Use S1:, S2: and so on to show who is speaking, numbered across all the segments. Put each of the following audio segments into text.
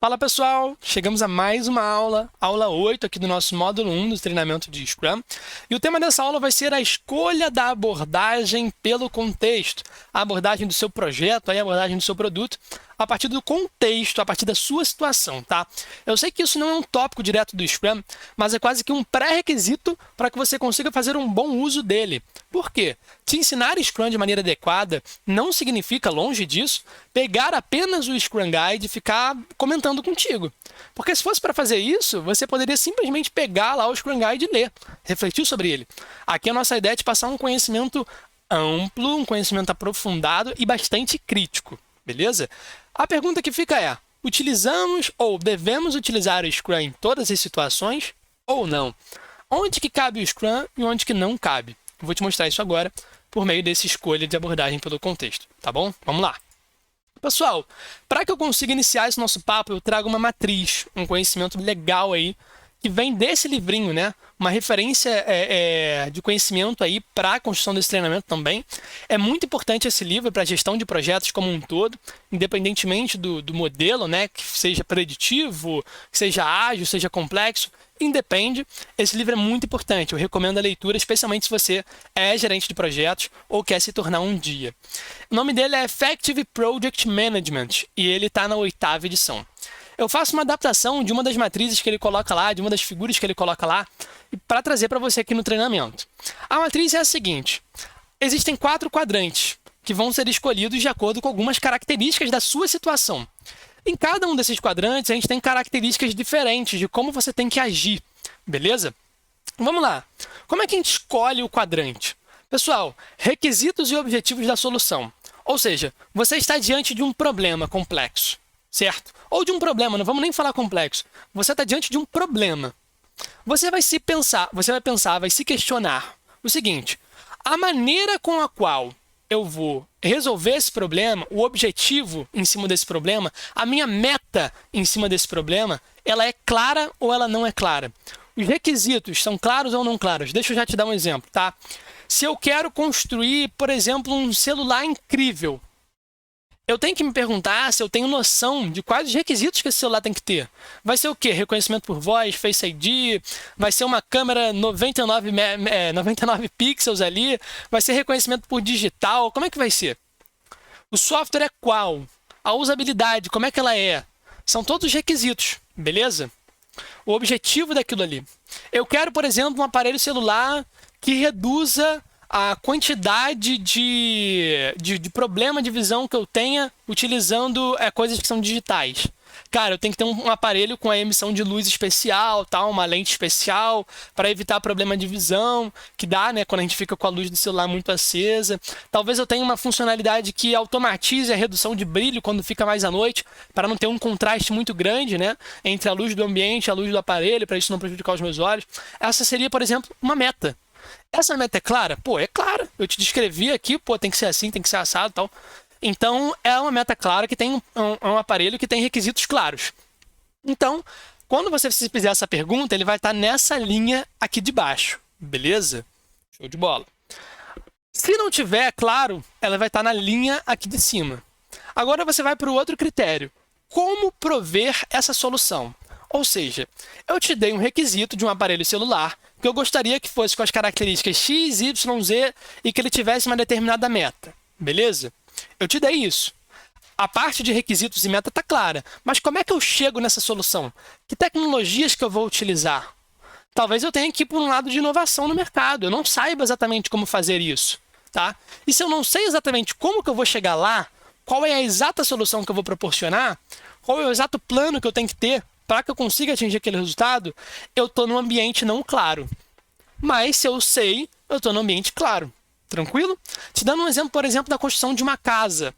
S1: Fala pessoal, chegamos a mais uma aula 8 aqui do nosso módulo 1 do treinamento de Scrum. E o tema dessa aula vai ser a escolha da abordagem pelo contexto, a abordagem do seu projeto, a abordagem do seu produto, a partir do contexto, a partir da sua situação, tá? Eu sei que isso não é um tópico direto do Scrum, mas é quase que um pré-requisito para que você consiga fazer um bom uso dele. Por quê? Te ensinar Scrum de maneira adequada não significa, longe disso, pegar apenas o Scrum Guide e ficar comentando contigo. Porque se fosse para fazer isso, você poderia simplesmente pegar lá o Scrum Guide e ler, refletir sobre ele. Aqui a nossa ideia é de passar um conhecimento amplo, um conhecimento aprofundado e bastante crítico, beleza? A pergunta que fica é: utilizamos ou devemos utilizar o Scrum em todas as situações ou não? Onde que cabe o Scrum e onde que não cabe? Eu vou te mostrar isso agora por meio dessa escolha de abordagem pelo contexto, tá bom? Vamos lá. Pessoal, para que eu consiga iniciar esse nosso papo, eu trago uma matriz, um conhecimento legal aí, que vem desse livrinho, né? Uma referência de conhecimento aí para a construção desse treinamento também. É muito importante esse livro para a gestão de projetos como um todo, independentemente do modelo, né? Que seja preditivo, que seja ágil, seja complexo, independe. Esse livro é muito importante, eu recomendo a leitura, especialmente se você é gerente de projetos ou quer se tornar um dia. O nome dele é Effective Project Management e ele está na 8ª edição. Eu faço uma adaptação de uma das matrizes que ele coloca lá, de uma das figuras que ele coloca lá, para trazer para você aqui no treinamento. A matriz é a seguinte: existem 4 quadrantes que vão ser escolhidos de acordo com algumas características da sua situação. Em cada um desses quadrantes, a gente tem características diferentes de como você tem que agir, beleza? Vamos lá. Como é que a gente escolhe o quadrante? Pessoal, requisitos e objetivos da solução. Ou seja, você está diante de um problema complexo, certo? Ou de um problema, não vamos nem falar complexo. Você está diante de um problema. Você vai vai se questionar o seguinte: a maneira com a qual eu vou resolver esse problema, o objetivo em cima desse problema, a minha meta em cima desse problema, ela é clara ou ela não é clara? Os requisitos são claros ou não claros? Deixa eu já te dar um exemplo, tá? Se eu quero construir, por exemplo, um celular incrível, eu tenho que me perguntar se eu tenho noção de quais os requisitos que esse celular tem que ter. Vai ser o quê? Reconhecimento por voz, Face ID, vai ser uma câmera 99 pixels ali, vai ser reconhecimento por digital, como é que vai ser? O software é qual? A usabilidade, como é que ela é? São todos os requisitos, beleza? O objetivo daquilo ali. Eu quero, por exemplo, um aparelho celular que reduza a quantidade de problema de visão que eu tenha utilizando coisas que são digitais. Cara, eu tenho que ter um aparelho com a emissão de luz especial, tal, uma lente especial, para evitar problema de visão, que dá, né, quando a gente fica com a luz do celular muito acesa. Talvez eu tenha uma funcionalidade que automatize a redução de brilho quando fica mais à noite, para não ter um contraste muito grande, né, entre a luz do ambiente e a luz do aparelho, para isso não prejudicar os meus olhos. Essa seria, por exemplo, uma meta. Essa meta é clara? Pô, é clara. Eu te descrevi aqui, pô, tem que ser assim, tem que ser assado e tal. Então, é uma meta clara que tem um aparelho que tem requisitos claros. Então, quando você se fizer essa pergunta, ele vai estar nessa linha aqui de baixo, beleza? Show de bola. Se não tiver claro, ela vai estar na linha aqui de cima. Agora você vai para o outro critério. Como prover essa solução? Ou seja, eu te dei um requisito de um aparelho celular que eu gostaria que fosse com as características X, Y, Z e que ele tivesse uma determinada meta, beleza? Eu te dei isso. A parte de requisitos e meta está clara, mas como é que eu chego nessa solução? Que tecnologias que eu vou utilizar? Talvez eu tenha que ir por um lado de inovação no mercado, eu não saiba exatamente como fazer isso, tá? E se eu não sei exatamente como que eu vou chegar lá, qual é a exata solução que eu vou proporcionar, qual é o exato plano que eu tenho que ter para que eu consiga atingir aquele resultado, eu estou num ambiente não claro. Mas se eu sei, eu estou num ambiente claro. Tranquilo? Te dando um exemplo, por exemplo, da construção de uma casa.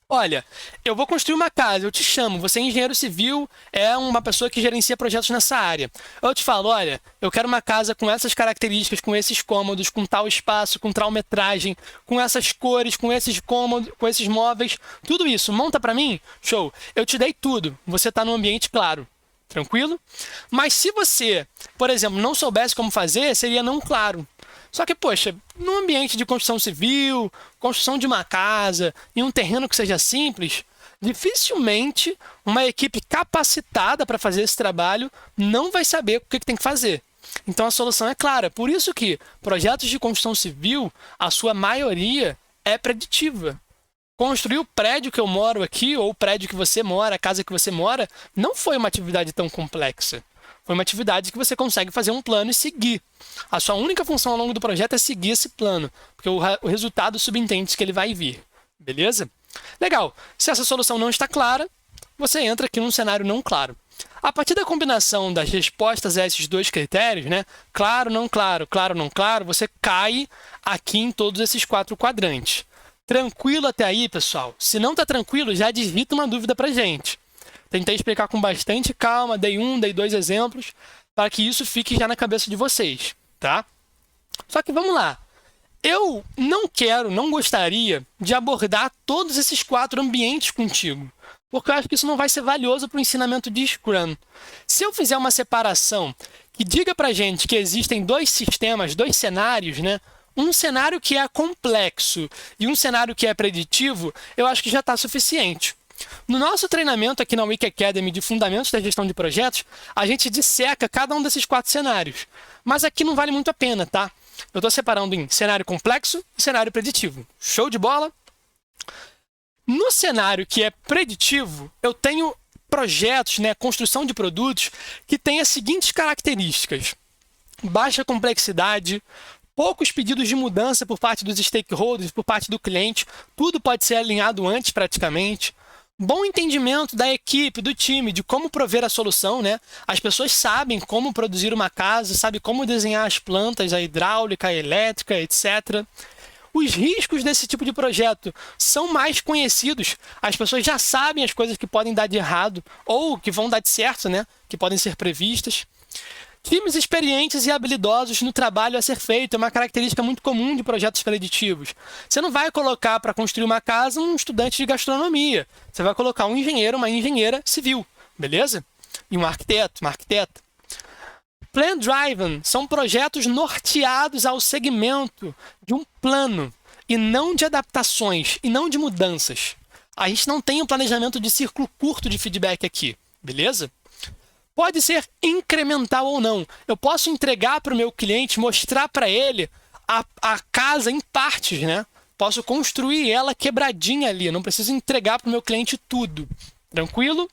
S1: Olha, eu vou construir uma casa, eu te chamo, você é engenheiro civil, é uma pessoa que gerencia projetos nessa área. Eu te falo, olha, eu quero uma casa com essas características, com esses cômodos, com tal espaço, com tal metragem, com essas cores, com esses cômodos, com esses móveis, tudo isso, monta para mim? Show! Eu te dei tudo, você está num ambiente claro. Tranquilo? Mas se você, por exemplo, não soubesse como fazer, seria não claro. Só que, poxa, num ambiente de construção civil, construção de uma casa, em um terreno que seja simples, Dificilmente uma equipe capacitada para fazer esse trabalho não vai saber o que tem que fazer. Então a solução é clara. Por isso que projetos de construção civil, a sua maioria é preditiva. Construir o prédio que eu moro aqui, ou o prédio que você mora, a casa que você mora, não foi uma atividade tão complexa. Foi uma atividade que você consegue fazer um plano e seguir. A sua única função ao longo do projeto é seguir esse plano, porque o resultado subentende que ele vai vir. Beleza? Legal. Se essa solução não está clara, você entra aqui num cenário não claro. A partir da combinação das respostas a esses dois critérios, né? Claro, não claro, você cai aqui em todos esses 4 quadrantes. Tranquilo até aí, pessoal? Se não está tranquilo, já digita uma dúvida para a gente. Tentei explicar com bastante calma, dei 2 exemplos, para que isso fique já na cabeça de vocês, tá? Só que vamos lá. Eu não gostaria de abordar todos esses 4 ambientes contigo, porque eu acho que isso não vai ser valioso para o ensinamento de Scrum. Se eu fizer uma separação que diga para a gente que existem 2 sistemas, 2 cenários, né? Um cenário que é complexo e um cenário que é preditivo, eu acho que já está suficiente. No nosso treinamento aqui na Wiki Academy de Fundamentos da Gestão de Projetos, a gente disseca cada um desses 4 cenários. Mas aqui não vale muito a pena, tá? Eu estou separando em cenário complexo e cenário preditivo. Show de bola? No cenário que é preditivo, eu tenho projetos, né, construção de produtos, que têm as seguintes características: baixa complexidade, poucos pedidos de mudança por parte dos stakeholders, por parte do cliente, tudo pode ser alinhado antes praticamente. Bom entendimento da equipe, do time, de como prover a solução, né? As pessoas sabem como produzir uma casa, sabem como desenhar as plantas, a hidráulica, a elétrica, etc. Os riscos desse tipo de projeto são mais conhecidos. As pessoas já sabem as coisas que podem dar de errado ou que vão dar de certo, né? Que podem ser previstas. Times experientes e habilidosos no trabalho a ser feito é uma característica muito comum de projetos preditivos. Você não vai colocar para construir uma casa um estudante de gastronomia. Você vai colocar um engenheiro, uma engenheira civil, beleza? E um arquiteto, uma arquiteta. Plan Driven são projetos norteados ao segmento de um plano e não de adaptações e não de mudanças. A gente não tem um planejamento de círculo curto de feedback aqui, beleza? Pode ser incremental ou não. Eu posso entregar para o meu cliente, mostrar para ele a casa em partes, né? Posso construir ela quebradinha ali. Não preciso entregar para o meu cliente tudo. Tranquilo?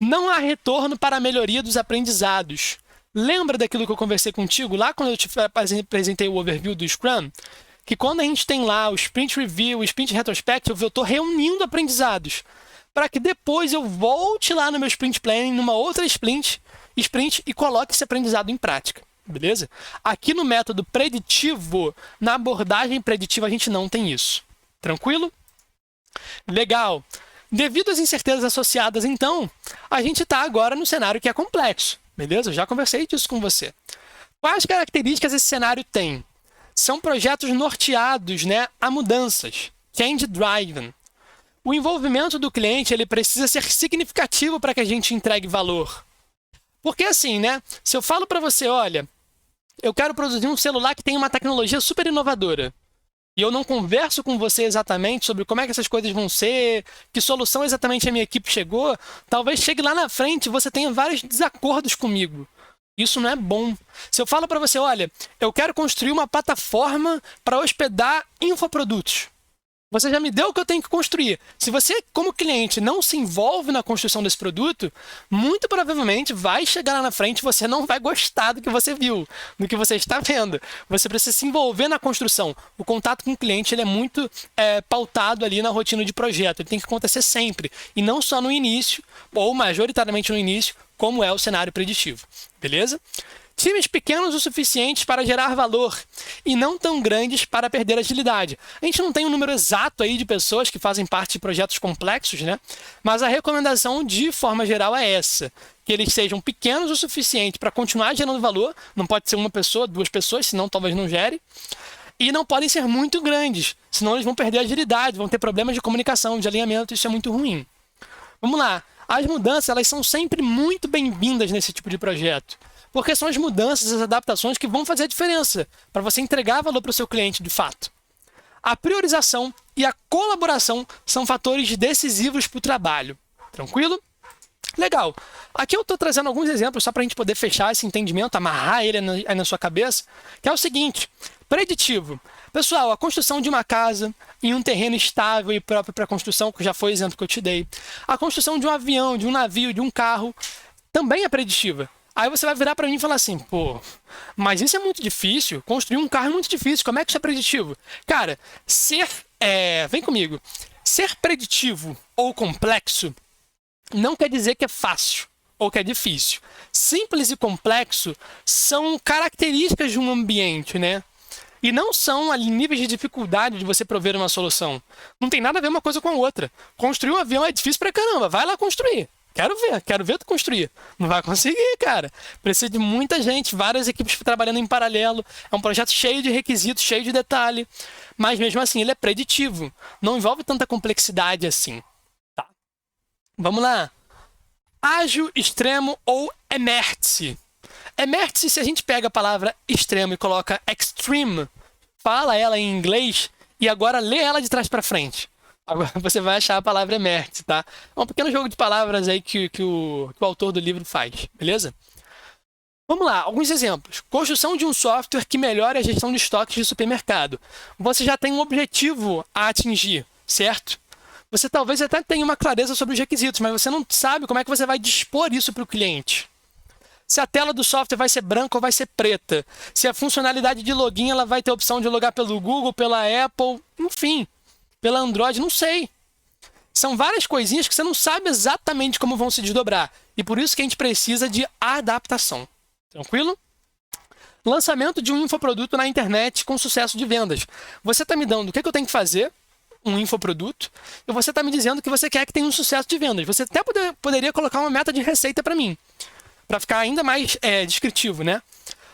S1: Não há retorno para a melhoria dos aprendizados. Lembra daquilo que eu conversei contigo lá quando eu te apresentei o overview do Scrum? Que quando a gente tem lá o Sprint Review, o Sprint Retrospective, eu estou reunindo aprendizados, para que depois eu volte lá no meu Sprint Planning, numa outra sprint e coloque esse aprendizado em prática, beleza? Aqui no método preditivo, na abordagem preditiva, a gente não tem isso. Tranquilo? Legal. Devido às incertezas associadas, então, a gente está agora no cenário que é complexo, beleza? Eu já conversei disso com você. Quais características esse cenário tem? São projetos norteados, né, a mudanças, change driven. O envolvimento do cliente ele precisa ser significativo para que a gente entregue valor. Porque assim, né? Se eu falo para você, olha, eu quero produzir um celular que tem uma tecnologia super inovadora, e eu não converso com você exatamente sobre como é que essas coisas vão ser, que solução exatamente a minha equipe chegou, talvez chegue lá na frente e você tenha vários desacordos comigo. Isso não é bom. Se eu falo para você, olha, eu quero construir uma plataforma para hospedar infoprodutos, você já me deu o que eu tenho que construir. Se você, como cliente, não se envolve na construção desse produto, muito provavelmente vai chegar lá na frente e você não vai gostar do que você viu, do que você está vendo. Você precisa se envolver na construção. O contato com o cliente ele é muito pautado ali na rotina de projeto. Ele tem que acontecer sempre. E não só no início, ou majoritariamente no início, como é o cenário preditivo. Beleza? Times pequenos o suficiente para gerar valor e não tão grandes para perder agilidade. A gente não tem um número exato aí de pessoas que fazem parte de projetos complexos, né? Mas a recomendação de forma geral é essa, que eles sejam pequenos o suficiente para continuar gerando valor, não pode ser uma pessoa, 2 pessoas, senão talvez não gere, e não podem ser muito grandes, senão eles vão perder agilidade, vão ter problemas de comunicação, de alinhamento, isso é muito ruim. Vamos lá, as mudanças elas são sempre muito bem-vindas nesse tipo de projeto. Porque são as mudanças, as adaptações que vão fazer a diferença para você entregar valor para o seu cliente de fato. A priorização e a colaboração são fatores decisivos para o trabalho. Tranquilo? Legal. Aqui eu estou trazendo alguns exemplos só para a gente poder fechar esse entendimento, amarrar ele aí na sua cabeça, que é o seguinte: preditivo. Pessoal, a construção de uma casa em um terreno estável e próprio para construção, que já foi o exemplo que eu te dei. A construção de um avião, de um navio, de um carro, também é preditiva. Aí você vai virar para mim e falar assim, pô, mas isso é muito difícil, construir um carro é muito difícil, como é que isso é preditivo? Cara, vem comigo, ser preditivo ou complexo não quer dizer que é fácil ou que é difícil. Simples e complexo são características de um ambiente, né? E não são ali níveis de dificuldade de você prover uma solução. Não tem nada a ver uma coisa com a outra. Construir um avião é difícil pra caramba, vai lá construir. Quero ver tu construir. Não vai conseguir, cara. Precisa de muita gente, várias equipes trabalhando em paralelo. É um projeto cheio de requisitos, cheio de detalhe. Mas mesmo assim, ele é preditivo. Não envolve tanta complexidade assim. Tá? Vamos lá. Ágil, extremo ou emértice. Emértice, se a gente pega a palavra extremo e coloca extreme, fala ela em inglês e agora lê ela de trás para frente. Agora você vai achar a palavra emértice, tá? É um pequeno jogo de palavras aí que o autor do livro faz, beleza? Vamos lá, alguns exemplos. Construção de um software que melhore a gestão de estoques de supermercado. Você já tem um objetivo a atingir, certo? Você talvez até tenha uma clareza sobre os requisitos, mas você não sabe como é que você vai dispor isso para o cliente. Se a tela do software vai ser branca ou vai ser preta. Se a funcionalidade de login ela vai ter a opção de logar pelo Google, pela Apple, enfim, pela Android, não sei. São várias coisinhas que você não sabe exatamente como vão se desdobrar. E por isso que a gente precisa de adaptação. Tranquilo? Lançamento de um infoproduto na internet com sucesso de vendas. Você está me dando o que eu tenho que fazer, um infoproduto, e você está me dizendo que você quer que tenha um sucesso de vendas. Você até poderia colocar uma meta de receita para mim, para ficar ainda mais descritivo, né?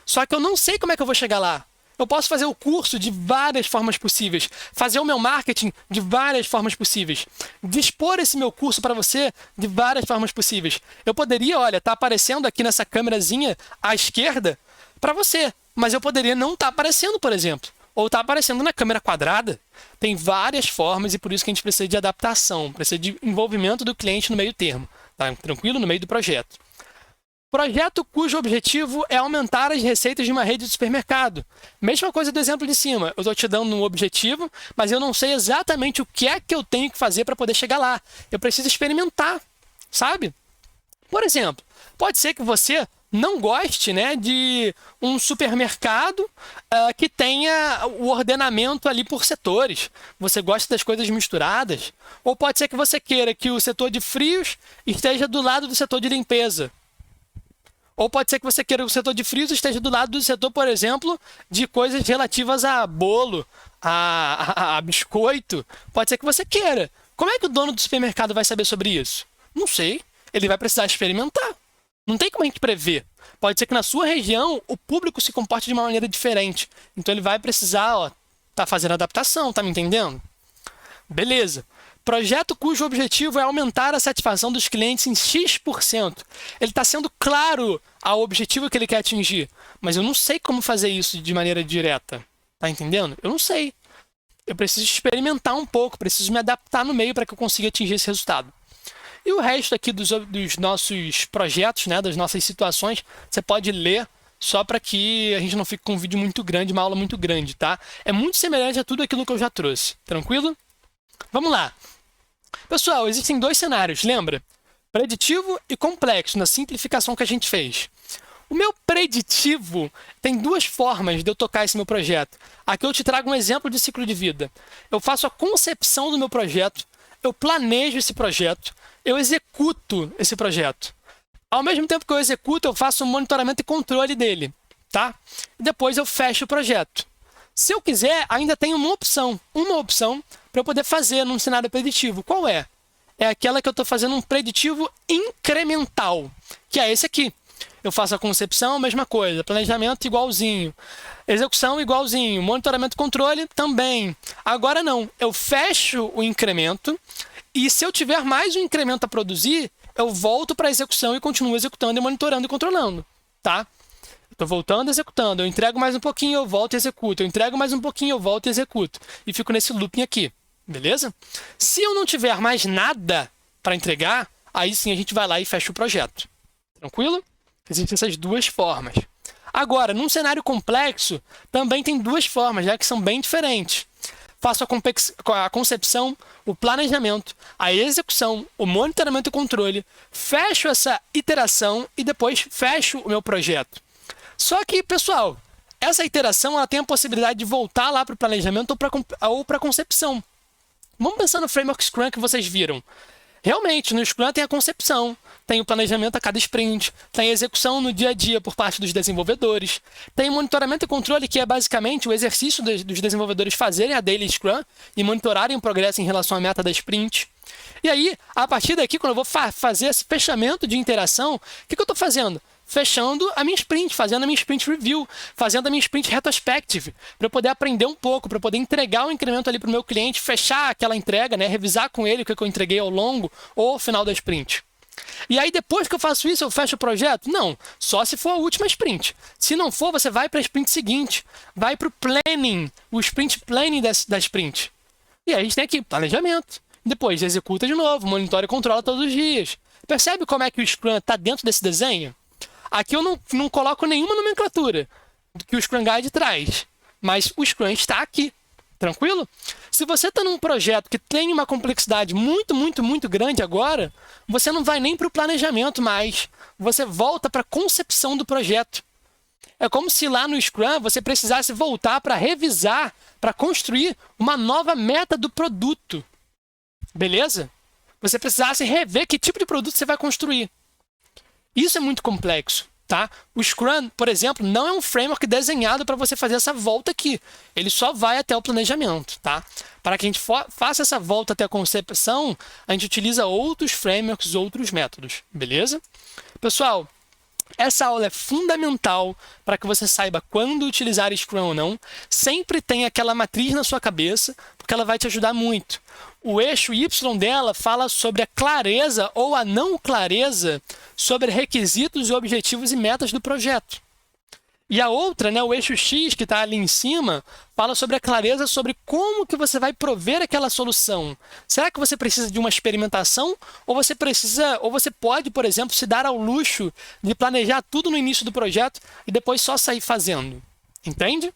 S1: Só que eu não sei como é que eu vou chegar lá. Eu posso fazer o curso de várias formas possíveis, fazer o meu marketing de várias formas possíveis, dispor esse meu curso para você de várias formas possíveis. Eu poderia, olha, tá aparecendo aqui nessa câmerazinha à esquerda para você, mas eu poderia não estar aparecendo, por exemplo, ou tá aparecendo na câmera quadrada. Tem várias formas e por isso que a gente precisa de adaptação, precisa de envolvimento do cliente no meio termo, tá? Tranquilo? No meio do projeto. Projeto cujo objetivo é aumentar as receitas de uma rede de supermercado. Mesma coisa do exemplo de cima. Eu estou te dando um objetivo, mas eu não sei exatamente o que é que eu tenho que fazer para poder chegar lá. Eu preciso experimentar, sabe? Por exemplo, pode ser que você não goste, né, de um supermercado que tenha o ordenamento ali por setores. Você gosta das coisas misturadas. Ou pode ser que você queira que o setor de frios esteja do lado do setor de limpeza. Ou pode ser que você queira que o setor de frios esteja do lado do setor, por exemplo, de coisas relativas a bolo, a biscoito. Pode ser que você queira. Como é que o dono do supermercado vai saber sobre isso? Não sei. Ele vai precisar experimentar. Não tem como a gente prever. Pode ser que na sua região o público se comporte de uma maneira diferente. Então ele vai precisar, tá fazendo adaptação, tá me entendendo? Beleza. Projeto cujo objetivo é aumentar a satisfação dos clientes em X%. Ele está sendo claro ao objetivo que ele quer atingir, mas eu não sei como fazer isso de maneira direta. Tá entendendo? Eu não sei. Eu preciso experimentar um pouco, preciso me adaptar no meio para que eu consiga atingir esse resultado. E o resto aqui dos nossos projetos, né, das nossas situações, você pode ler só para que a gente não fique com um vídeo muito grande, uma aula muito grande, tá? É muito semelhante a tudo aquilo que eu já trouxe. Tranquilo? Vamos lá. Pessoal, existem dois cenários, lembra? Preditivo e complexo, na simplificação que a gente fez. O meu preditivo tem duas formas de eu tocar esse meu projeto. Aqui eu te trago um exemplo de ciclo de vida. Eu faço a concepção do meu projeto, eu planejo esse projeto, eu executo esse projeto. Ao mesmo tempo que eu executo, eu faço um monitoramento e controle dele, tá? E depois eu fecho o projeto. Se eu quiser, ainda tem uma opção para eu poder fazer num cenário preditivo. Qual é? É aquela que eu estou fazendo um preditivo incremental, que é esse aqui. Eu faço a concepção, a mesma coisa, planejamento igualzinho, execução igualzinho, monitoramento e controle também. Agora não, eu fecho o incremento e se eu tiver mais um incremento a produzir, eu volto para a execução e continuo executando e monitorando e controlando, tá? Estou voltando e executando. Eu entrego mais um pouquinho, eu volto e executo. Eu entrego mais um pouquinho, eu volto e executo. E fico nesse looping aqui. beleza? Se eu não tiver mais nada para entregar, aí sim a gente vai lá e fecha o projeto. Tranquilo? Existem essas duas formas. Agora, num cenário complexo, também tem duas formas, já que são bem diferentes. Faço a concepção, o planejamento, a execução, o monitoramento e controle, fecho essa iteração e depois fecho o meu projeto. Só que, pessoal, essa iteração ela tem a possibilidade de voltar lá para o planejamento ou para a concepção. Vamos pensar no framework Scrum que vocês viram. Realmente, no Scrum tem a concepção, tem o planejamento a cada sprint, tem a execução no dia a dia por parte dos desenvolvedores, tem o monitoramento e controle, que é basicamente o exercício dos desenvolvedores fazerem a daily Scrum e monitorarem o progresso em relação à meta da sprint. E aí, a partir daqui, quando eu vou fazer esse fechamento de interação, o que eu estou fazendo? Fechando a minha sprint, fazendo a minha sprint review, fazendo a minha sprint retrospective, para eu poder aprender um pouco, para eu poder entregar um incremento ali para o meu cliente, fechar aquela entrega, né, revisar com ele o que eu entreguei ao longo ou ao final da sprint. E aí, depois que eu faço isso, eu fecho o projeto? Não, só se for a última sprint. Se não for, você vai para a sprint seguinte, vai para o planning, o sprint planning da sprint. E aí a gente tem aqui planejamento. Depois executa de novo, monitora e controla todos os dias. Percebe como é que o Scrum está dentro desse desenho? Aqui eu não coloco nenhuma nomenclatura que o Scrum Guide traz, mas o Scrum está aqui, tranquilo? Se você está num projeto que tem uma complexidade muito, muito, muito grande agora, você não vai nem para o planejamento mais, você volta para a concepção do projeto. É como se lá no Scrum você precisasse voltar para revisar, para construir uma nova meta do produto, beleza? Você precisasse rever que tipo de produto você vai construir. Isso é muito complexo, tá? O Scrum, por exemplo, não é um framework desenhado para você fazer essa volta aqui. Ele só vai até o planejamento, tá? Para que a gente faça essa volta até a concepção, a gente utiliza outros frameworks, outros métodos, beleza? Pessoal, essa aula é fundamental para que você saiba quando utilizar Scrum ou não. Sempre tem aquela matriz na sua cabeça, porque ela vai te ajudar muito. O eixo Y dela fala sobre a clareza ou a não clareza sobre requisitos, objetivos e metas do projeto. E a outra, né, o eixo X, que está ali em cima, fala sobre a clareza sobre como que você vai prover aquela solução. Será que você precisa de uma experimentação? Ou você pode, por exemplo, se dar ao luxo de planejar tudo no início do projeto e depois só sair fazendo? Entende?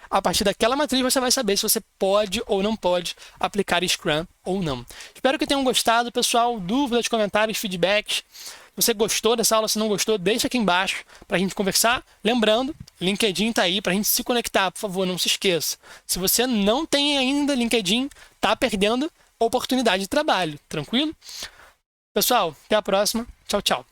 S1: A partir daquela matriz você vai saber se você pode ou não pode aplicar Scrum ou não. Espero que tenham gostado, pessoal. Dúvidas, comentários, feedbacks. Se você gostou dessa aula, se não gostou, deixa aqui embaixo para a gente conversar. Lembrando, LinkedIn está aí para a gente se conectar, por favor, não se esqueça. Se você não tem ainda LinkedIn, está perdendo oportunidade de trabalho, tranquilo? Pessoal, até a próxima. Tchau, tchau.